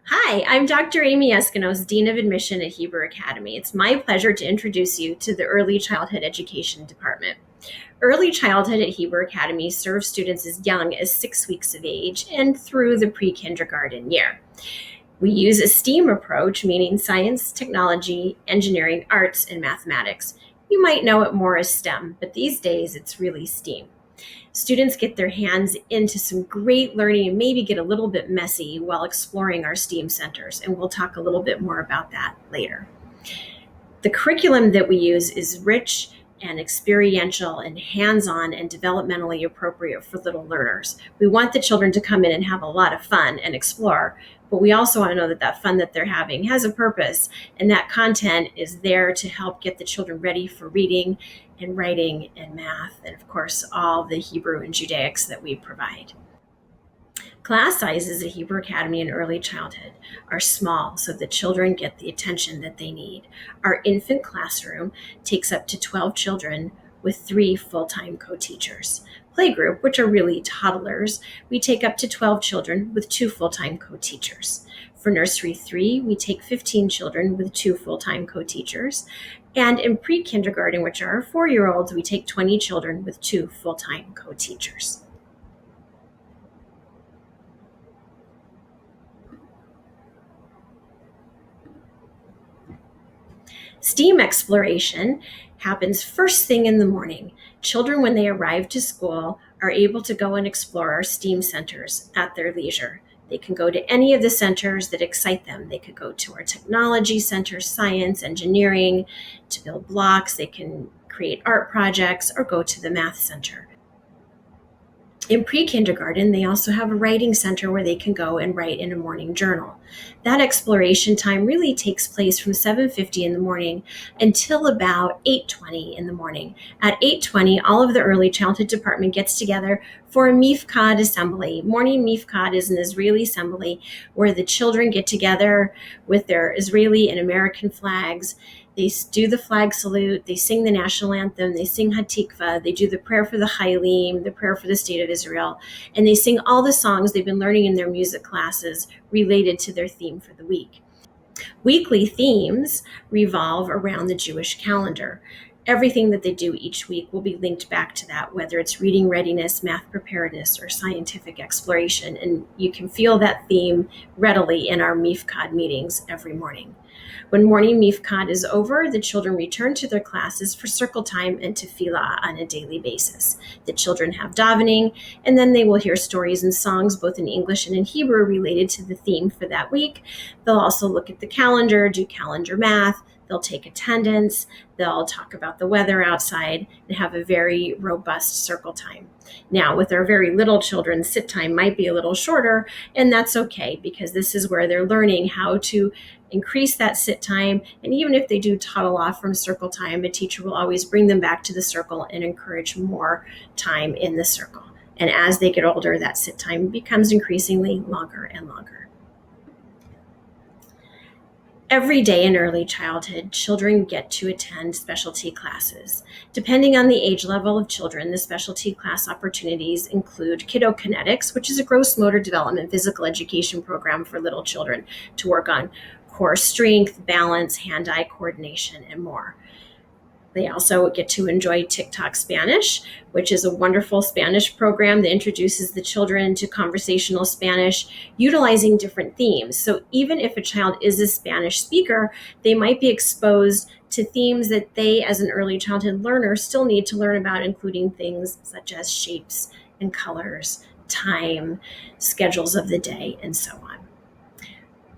Hi, I'm Dr. Amy Eskinos, Dean of Admission at Hebrew Academy. It's my pleasure to introduce you to the Early Childhood Education Department. Early Childhood at Hebrew Academy serves students as young as 6 weeks of age and through the pre-kindergarten year. We use a STEAM approach, meaning science, technology, engineering, arts, and mathematics. You might know it more as STEM, but these days it's really STEAM. Students get their hands into some great learning and maybe get a little bit messy while exploring our STEAM centers, and we'll talk a little bit more about that later. The curriculum that we use is rich and experiential and hands-on and developmentally appropriate for little learners. We want the children to come in and have a lot of fun and explore, but we also want to know that that fun that they're having has a purpose, and that content is there to help get the children ready for reading and writing and math, and of course, all the Hebrew and Judaics that we provide. Class sizes at Hebrew Academy in early childhood are small so the children get the attention that they need. Our infant classroom takes up to 12 children with 3 full-time co-teachers. Playgroup, which are really toddlers, we take up to 12 children with 2 full-time co-teachers. For nursery 3, we take 15 children with 2 full-time co-teachers. And in pre-kindergarten, which are our 4-year-olds, we take 20 children with 2 full-time co-teachers. STEAM exploration happens first thing in the morning. Children, when they arrive to school, are able to go and explore our STEAM centers at their leisure. They can go to any of the centers that excite them. They could go to our technology center, science, engineering, to build blocks. They can create art projects or go to the math center. In pre-kindergarten, they also have a writing center where they can go and write in a morning journal. That exploration time really takes place from 7:50 in the morning until about 8:20 in the morning. At 8:20, all of the early childhood department gets together for a mifkad assembly. Morning mifkad is an Israeli assembly where the children get together with their Israeli and American flags. They do the flag salute, they sing the national anthem, they sing Hatikva, they do the prayer for the Chaylim, the prayer for the state of Israel, and they sing all the songs they've been learning in their music classes related to their theme for the week. Weekly themes revolve around the Jewish calendar. Everything that they do each week will be linked back to that, whether it's reading readiness, math preparedness, or scientific exploration, and you can feel that theme readily in our Mifkad meetings every morning. When morning mifkad is over, the children return to their classes for circle time and tefillah on a daily basis. The children have davening, and then they will hear stories and songs both in English and in Hebrew related to the theme for that week. They'll also look at the calendar, do calendar math. They'll take attendance, they'll talk about the weather outside, and have a very robust circle time. Now, with our very little children, sit time might be a little shorter, and that's okay because this is where they're learning how to increase that sit time. And even if they do toddle off from circle time, a teacher will always bring them back to the circle and encourage more time in the circle. And as they get older, that sit time becomes increasingly longer and longer. Every day in early childhood, children get to attend specialty classes. Depending on the age level of children, the specialty class opportunities include Kiddo Kinetics, which is a gross motor development physical education program for little children to work on core strength, balance, hand-eye coordination, and more. They also get to enjoy TikTok Spanish, which is a wonderful Spanish program that introduces the children to conversational Spanish, utilizing different themes. So even if a child is a Spanish speaker, they might be exposed to themes that they, as an early childhood learner, still need to learn about, including things such as shapes and colors, time, schedules of the day, and so on.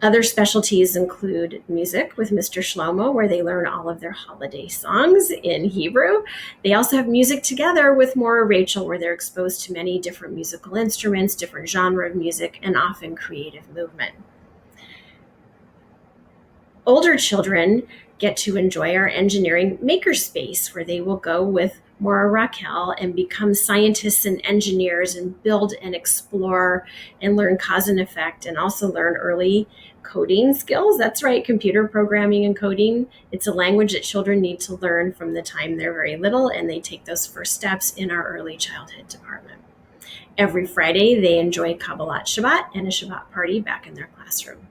Other specialties include music with Mr. Shlomo, where they learn all of their holiday songs in Hebrew. They also have music together with Maura Rachel, where they're exposed to many different musical instruments, different genre of music, and often creative movement. Older children get to enjoy our engineering makerspace, where they will go with Maura Raquel and become scientists and engineers and build and explore and learn cause and effect, and also learn early coding skills. That's right, computer programming and coding. It's a language that children need to learn from the time they're very little, and they take those first steps in our early childhood department. Every Friday, they enjoy Kabbalat Shabbat and a Shabbat party back in their classroom.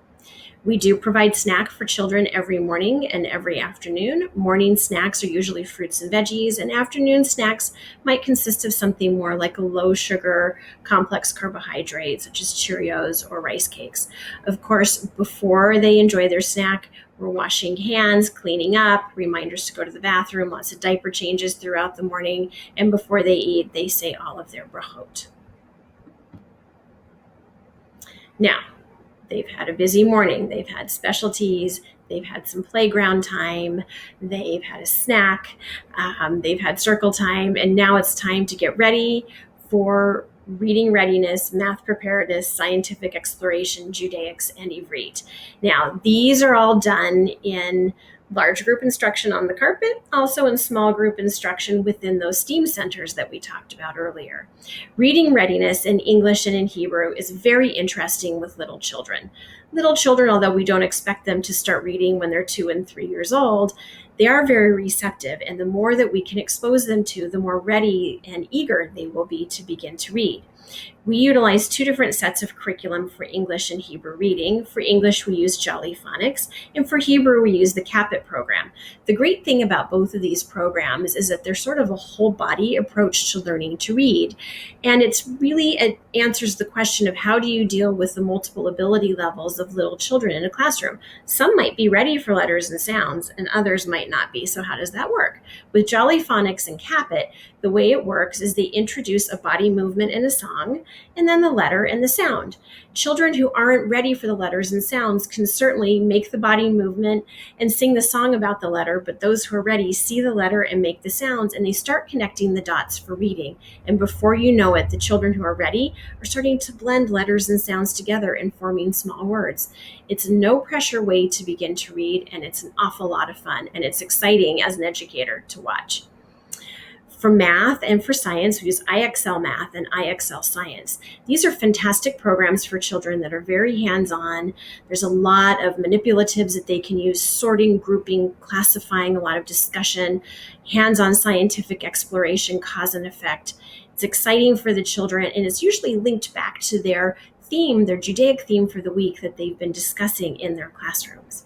We do provide snack for children every morning and every afternoon. Morning snacks are usually fruits and veggies, and afternoon snacks might consist of something more like a low sugar, complex carbohydrate, such as Cheerios or rice cakes. Of course, before they enjoy their snack, we're washing hands, cleaning up, reminders to go to the bathroom, lots of diaper changes throughout the morning, and before they eat, they say all of their brachot. Now, they've had a busy morning. They've had specialties. They've had some playground time. They've had a snack. They've had circle time. And now it's time to get ready for reading readiness, math preparedness, scientific exploration, Judaics, and Ivrit. Now, these are all done in large group instruction on the carpet, also in small group instruction within those STEAM centers that we talked about earlier. Reading readiness in English and in Hebrew is very interesting with little children. Little children, although we don't expect them to start reading when they're 2 and 3 years old, they are very receptive, and the more that we can expose them to, the more ready and eager they will be to begin to read. We utilize 2 different sets of curriculum for English and Hebrew reading. For English, we use Jolly Phonics, and for Hebrew, we use the Capit program. The great thing about both of these programs is that they're sort of a whole body approach to learning to read. And it answers the question of how do you deal with the multiple ability levels of little children in a classroom. Some might be ready for letters and sounds, and others might not be. So how does that work? With Jolly Phonics and Capit, the way it works is they introduce a body movement and a song, and then the letter and the sound. Children who aren't ready for the letters and sounds can certainly make the body movement and sing the song about the letter, but those who are ready see the letter and make the sounds, and they start connecting the dots for reading. And before you know it, the children who are ready are starting to blend letters and sounds together and forming small words. It's a no pressure way to begin to read, and it's an awful lot of fun, and it's exciting as an educator to watch. For math and for science, we use IXL Math and IXL Science. These are fantastic programs for children that are very hands-on. There's a lot of manipulatives that they can use, sorting, grouping, classifying, a lot of discussion, hands-on scientific exploration, cause and effect. It's exciting for the children, and it's usually linked back to their theme, their Judaic theme for the week that they've been discussing in their classrooms.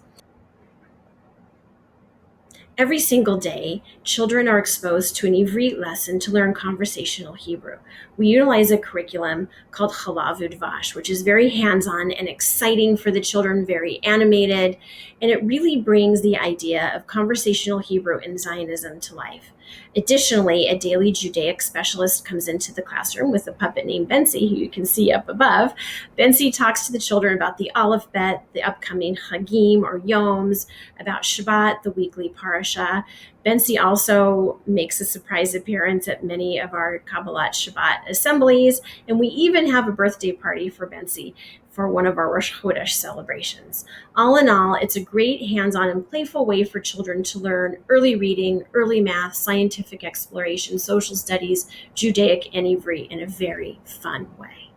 Every single day, children are exposed to an Ivrit lesson to learn conversational Hebrew. We utilize a curriculum called Chalav Udvash, which is very hands-on and exciting for the children, very animated, and it really brings the idea of conversational Hebrew and Zionism to life. Additionally, a daily Judaic specialist comes into the classroom with a puppet named Bensi, who you can see up above. Bensi talks to the children about the Aleph Bet, the upcoming Chagim or Yoms, about Shabbat, the weekly parasha. Bensi also makes a surprise appearance at many of our Kabbalat Shabbat assemblies, and we even have a birthday party for Bensi for one of our Rosh Chodesh celebrations. All in all, it's a great hands-on and playful way for children to learn early reading, early math, scientific exploration, social studies, Judaic, and Ivrit in a very fun way.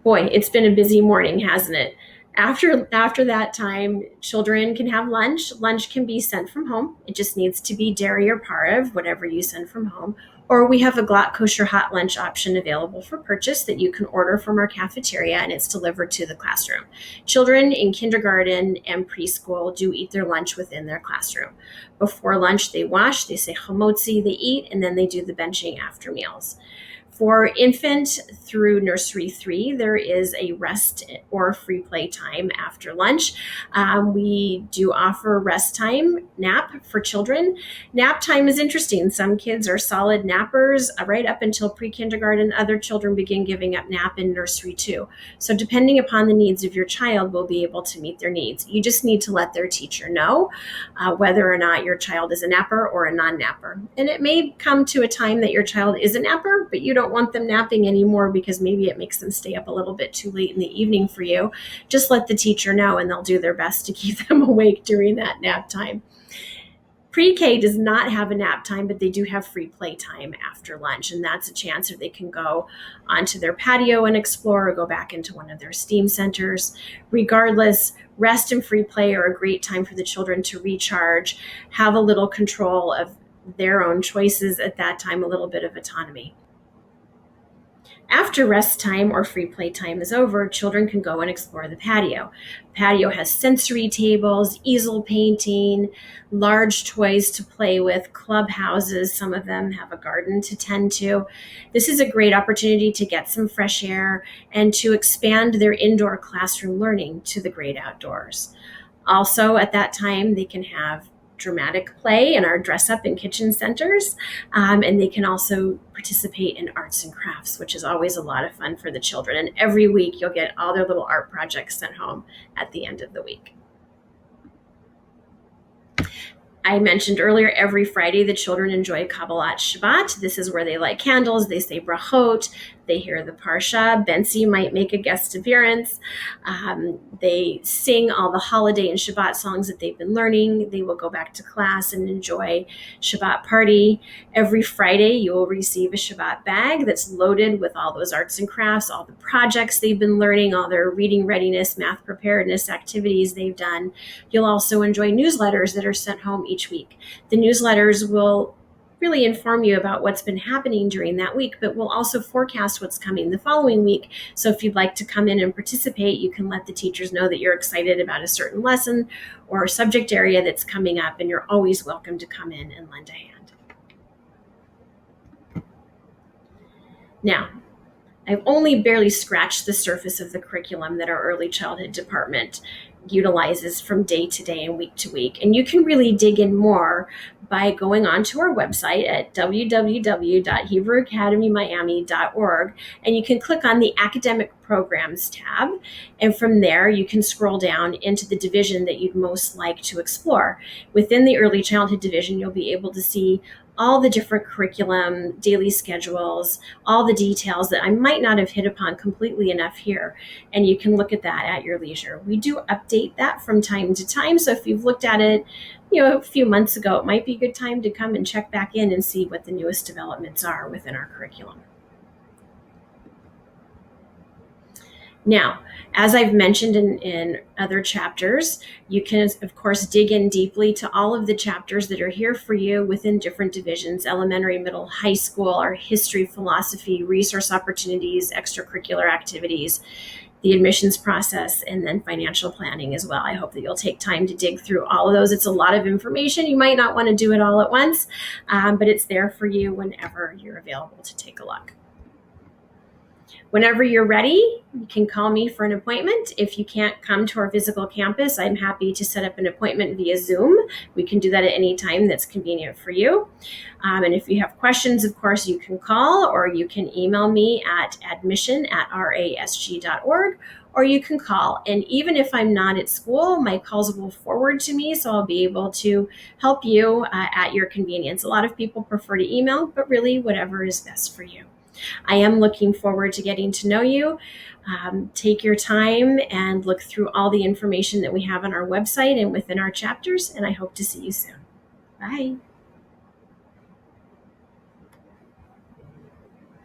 Boy, it's been a busy morning, hasn't it? After that time, children can have lunch. Lunch can be sent from home. It just needs to be dairy or pareve, whatever you send from home. Or we have a Glatt kosher hot lunch option available for purchase that you can order from our cafeteria, and it's delivered to the classroom. Children in kindergarten and preschool do eat their lunch within their classroom. Before lunch, they wash, they say chomotzi, they eat, and then they do the benching after meals. For infant through nursery 3, there is a rest or free play time after lunch. We do offer rest time, nap for children. Nap time is interesting. Some kids are solid nappers right up until pre-kindergarten. Other children begin giving up nap in nursery 2. So depending upon the needs of your child, we'll be able to meet their needs. You just need to let their teacher know whether or not your child is a napper or a non-napper. And it may come to a time that your child is a napper, but you don't want them napping anymore because maybe it makes them stay up a little bit too late in the evening for you. Just let the teacher know, and they'll do their best to keep them awake during that nap time. Pre-K does not have a nap time, but they do have free play time after lunch, and that's a chance that they can go onto their patio and explore or go back into one of their STEAM centers. Regardless, rest and free play are a great time for the children to recharge, have a little control of their own choices at that time, a little bit of autonomy. After rest time or free play time is over, children can go and explore the patio. Patio has sensory tables, easel painting, large toys to play with, clubhouses. Some of them have a garden to tend to. This is a great opportunity to get some fresh air and to expand their indoor classroom learning to the great outdoors. Also, at that time, they can have dramatic play in our dress up and kitchen centers. And they can also participate in arts and crafts, which is always a lot of fun for the children. And every week you'll get all their little art projects sent home at the end of the week. I mentioned earlier, every Friday the children enjoy Kabbalat Shabbat. This is where they light candles, they say brachot, they hear the parsha. Bensi might make a guest appearance. They sing all the holiday and Shabbat songs that they've been learning. They will go back to class and enjoy Shabbat party. Every Friday you will receive a Shabbat bag that's loaded with all those arts and crafts, all the projects they've been learning, all their reading readiness, math preparedness activities they've done. You'll also enjoy newsletters that are sent home each week. The newsletters will really inform you about what's been happening during that week, but will also forecast what's coming the following week. So if you'd like to come in and participate, you can let the teachers know that you're excited about a certain lesson or subject area that's coming up, and you're always welcome to come in and lend a hand. Now, I've only barely scratched the surface of the curriculum that our early childhood department utilizes from day to day and week to week. And you can really dig in more by going onto our website at www.hebrewacademymiami.org, and you can click on the Academic Programs tab. And from there, you can scroll down into the division that you'd most like to explore. Within the Early Childhood Division, you'll be able to see all the different curriculum, daily schedules, all the details that I might not have hit upon completely enough here. And you can look at that at your leisure. We do update that from time to time. So if you've looked at it, a few months ago, it might be a good time to come and check back in and see what the newest developments are within our curriculum. Now, as I've mentioned in other chapters, you can, of course, dig in deeply to all of the chapters that are here for you within different divisions: elementary, middle, high school, our history, philosophy, resource opportunities, extracurricular activities, the admissions process, and then financial planning as well. I hope that you'll take time to dig through all of those. It's a lot of information. You might not want to do it all at once, but it's there for you whenever you're available to take a look. Whenever you're ready, you can call me for an appointment. If you can't come to our physical campus, I'm happy to set up an appointment via Zoom. We can do that at any time that's convenient for you. And if you have questions, of course, you can call, or you can email me at admission@rasg.org, or you can call. And even if I'm not at school, my calls will forward to me, so I'll be able to help you at your convenience. A lot of people prefer to email, but really whatever is best for you. I am looking forward to getting to know you. Take your time and look through all the information that we have on our website and within our chapters, and I hope to see you soon. Bye.